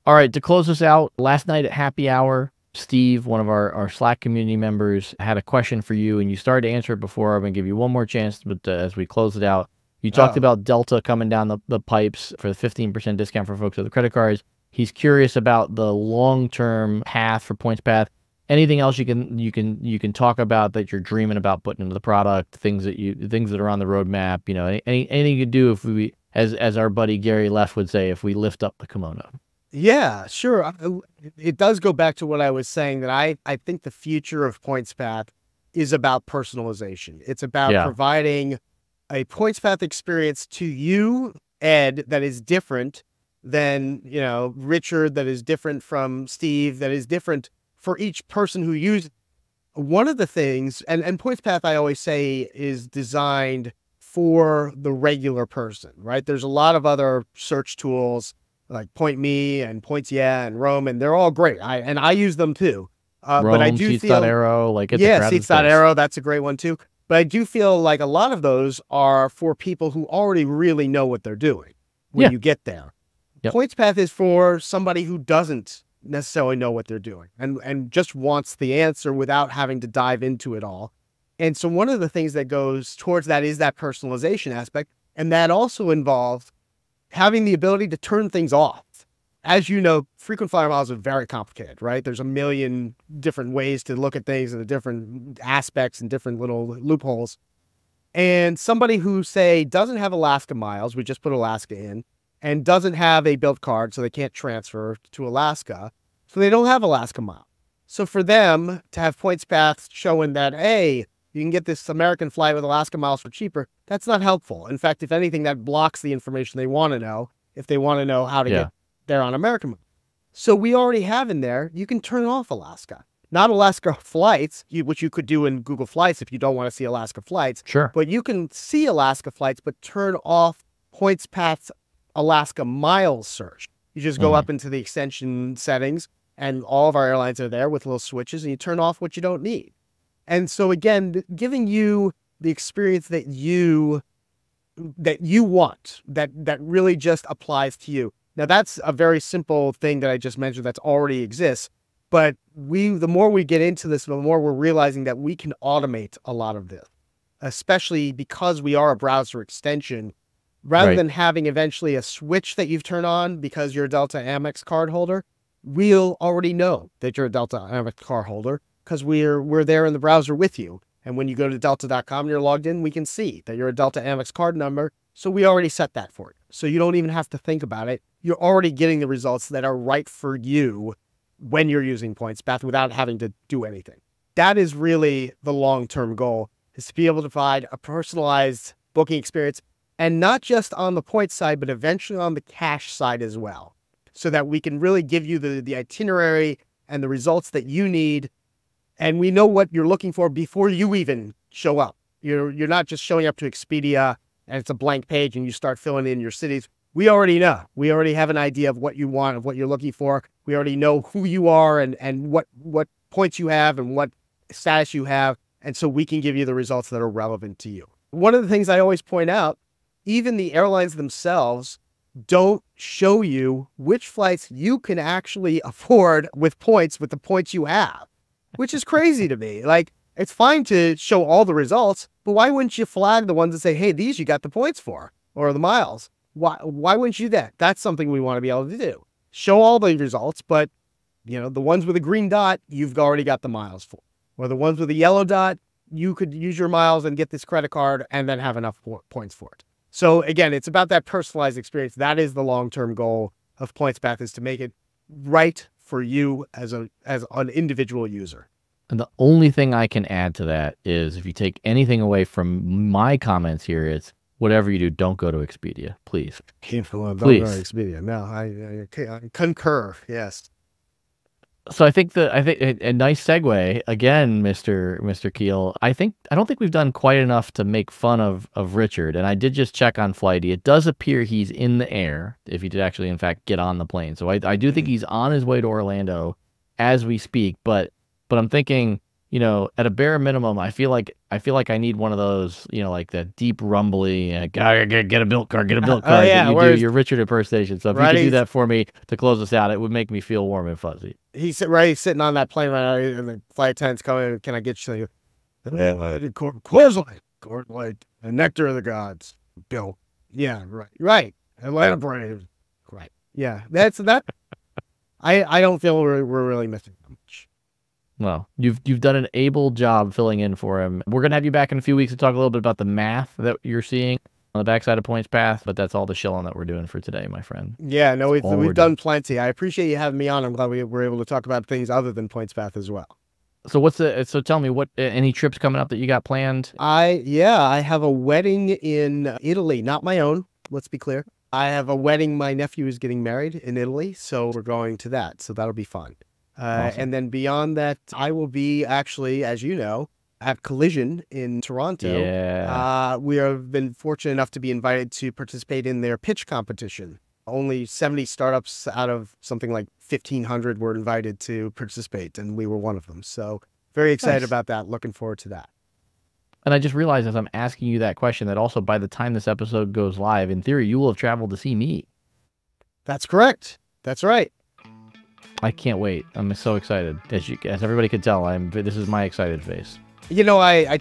Speaker 2: All right, to close us out, last night at happy hour, Steve, one of our Slack community members, had a question for you, and you started to answer it before. I'm going to give you one more chance, but as we close it out, you talked about Delta coming down the pipes for the 15% discount for folks with the credit cards. He's curious about the long-term path for PointsPath. Anything else you can talk about that you're dreaming about putting into the product? Things that are on the roadmap. Anything you could do if we, as our buddy Gary Leff would say, if we lift up the kimono.
Speaker 3: Yeah, sure. It does go back to what I was saying, that I think the future of PointsPath is about personalization. It's about providing a PointsPath experience to you, Ed, that is different than, Richard, that is different from Steve, that is different for each person who uses. One of the things, and PointsPath, I always say, is designed for the regular person, right? There's a lot of other search tools like PointMe and PointsYeah and Roam, and they're all great. I use them too. But I do feel
Speaker 2: Seats.Arrow, like
Speaker 3: Seats.Arrow, that's a great one too. But I do feel like a lot of those are for people who already really know what they're doing when you get there.
Speaker 2: Yep.
Speaker 3: PointsPath is for somebody who doesn't necessarily know what they're doing and just wants the answer without having to dive into it all. And so one of the things that goes towards that is that personalization aspect. And that also involves having the ability to turn things off. As you know, frequent flyer miles are very complicated, right? There's a million different ways to look at things and the different aspects and different little loopholes. And somebody who, say, doesn't have Alaska miles, we just put Alaska in, and doesn't have a built card, so they can't transfer to Alaska, so they don't have Alaska miles. So for them to have PointsPath showing that, hey, you can get this American flight with Alaska miles for cheaper, that's not helpful. In fact, if anything, that blocks the information they want to know if they want to know how to get there on American miles. So we already have in there, you can turn off Alaska. Not Alaska flights, which you could do in Google Flights if you don't want to see Alaska flights.
Speaker 2: Sure.
Speaker 3: But you can see Alaska flights, but turn off PointsPath's Alaska miles search. You just go up into the extension settings, and all of our airlines are there with little switches, and you turn off what you don't need. And so again, giving you the experience that you want, that really just applies to you. Now that's a very simple thing that I just mentioned that's already exists, but the more we get into this, the more we're realizing that we can automate a lot of this, especially because we are a browser extension. Rather than having eventually a switch that you've turned on because you're a Delta Amex card holder, we'll already know that you're a Delta Amex card holder because we're there in the browser with you. And when you go to delta.com and you're logged in, we can see that you're a Delta Amex card number. So we already set that for you. So you don't even have to think about it. You're already getting the results that are right for you when you're using PointsPath without having to do anything. That is really the long-term goal, is to be able to provide a personalized booking experience, and not just on the point side, but eventually on the cash side as well, so that we can really give you the itinerary and the results that you need. And we know what you're looking for before you even show up. You're not just showing up to Expedia and it's a blank page and you start filling in your cities. We already know. We already have an idea of what you want, of what you're looking for. We already know who you are and what points you have and what status you have. And so we can give you the results that are relevant to you. One of the things I always point out, even the airlines themselves don't show you which flights you can actually afford with the points you have, which is crazy to me. Like, it's fine to show all the results, but why wouldn't you flag the ones that say, hey, these you got the points for, or the miles? Why wouldn't you do that? That's something we want to be able to do. Show all the results, but the ones with a green dot, you've already got the miles for. Or the ones with a yellow dot, you could use your miles and get this credit card and then have enough points for it. So again, it's about that personalized experience. That is the long-term goal of PointsPath, is to make it right for you as an individual user.
Speaker 2: And the only thing I can add to that is, if you take anything away from my comments here, it's whatever you do, don't go to Expedia, please.
Speaker 3: Please. Don't go
Speaker 2: Please.
Speaker 3: to Expedia. No, I concur. Yes.
Speaker 2: So I think a nice segue again, Mr. Keel. I don't think we've done quite enough to make fun of Richard. And I did just check on Flighty. It does appear he's in the air, if he did actually in fact get on the plane. So I do think he's on his way to Orlando as we speak. But I'm thinking, at a bare minimum, I feel like I need one of those, like that deep rumbly, get a Bilt card,
Speaker 3: Oh, yeah,
Speaker 2: that you do your Richard impersonation. So if you could do that for me to close us out, it would make me feel warm and fuzzy.
Speaker 3: He's sitting on that plane right now, and the flight attendant's coming. Can I get you? Coors Light, the nectar of the gods. Bill. Yeah, right. Atlanta Braves. Right. Yeah, that's that. I don't feel we're really missing much.
Speaker 2: Well, you've done an able job filling in for him. We're going to have you back in a few weeks to talk a little bit about the math that you're seeing on the backside of PointsPath, but that's all the shilling that we're doing for today, my friend.
Speaker 3: Yeah, no, we've done plenty. I appreciate you having me on. I'm glad we were able to talk about things other than PointsPath as well.
Speaker 2: So so tell me, what any trips coming up that you got planned?
Speaker 3: I have a wedding in Italy, not my own, let's be clear. I have a wedding. My nephew is getting married in Italy, so we're going to that. So that'll be fun. Awesome. And then beyond that, I will be actually, as you know, at Collision in Toronto.
Speaker 2: Yeah.
Speaker 3: We have been fortunate enough to be invited to participate in their pitch competition. Only 70 startups out of something like 1,500 were invited to participate, and we were one of them. So very excited about that. Looking forward to that.
Speaker 2: And I just realized, as I'm asking you that question, that also by the time this episode goes live, in theory, you will have traveled to see me.
Speaker 3: That's correct. That's right.
Speaker 2: I can't wait. I'm so excited. As everybody could tell, this is my excited face.
Speaker 3: I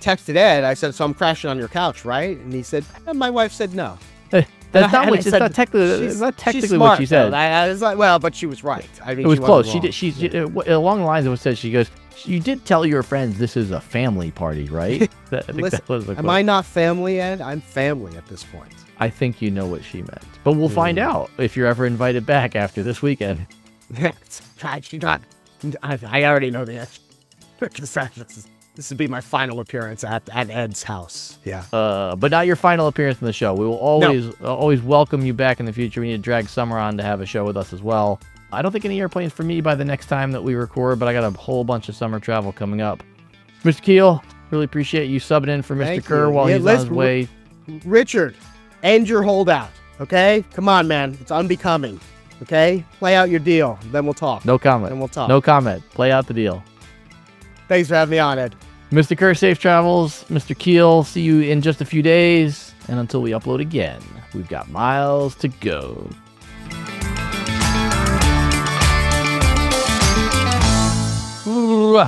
Speaker 3: texted Ed. I said, so I'm crashing on your couch, right? And he said, my wife said no.
Speaker 2: That's not technically what she said.
Speaker 3: I was like, well, but she was right. I mean,
Speaker 2: it was close.
Speaker 3: Wrong.
Speaker 2: She along the lines of what said, she goes, you did tell your friends this is a family party, right?
Speaker 3: Listen, am I not family, Ed? I'm family at this point.
Speaker 2: I think you know what she meant. But we'll find out if you're ever invited back after this weekend.
Speaker 3: I already know the answer. This would be my final appearance at Ed's house. Yeah.
Speaker 2: But not your final appearance in the show. We will always welcome you back in the future. We need to drag Summer on to have a show with us as well. I don't think any airplanes for me by the next time that we record, but I got a whole bunch of summer travel coming up. Mr. Keel, really appreciate you subbing in for Mr. Kerr while he's on his way.
Speaker 3: Richard, end your holdout, okay? Come on, man. It's unbecoming. Okay? Play out your deal. Then we'll talk.
Speaker 2: No comment.
Speaker 3: Then we'll talk.
Speaker 2: No comment. Play out the deal.
Speaker 3: Thanks for having me on, Ed.
Speaker 2: Mr. Kerr, safe travels. Mr. Keel, see you in just a few days. And until we upload again, we've got miles to go.
Speaker 3: Ooh.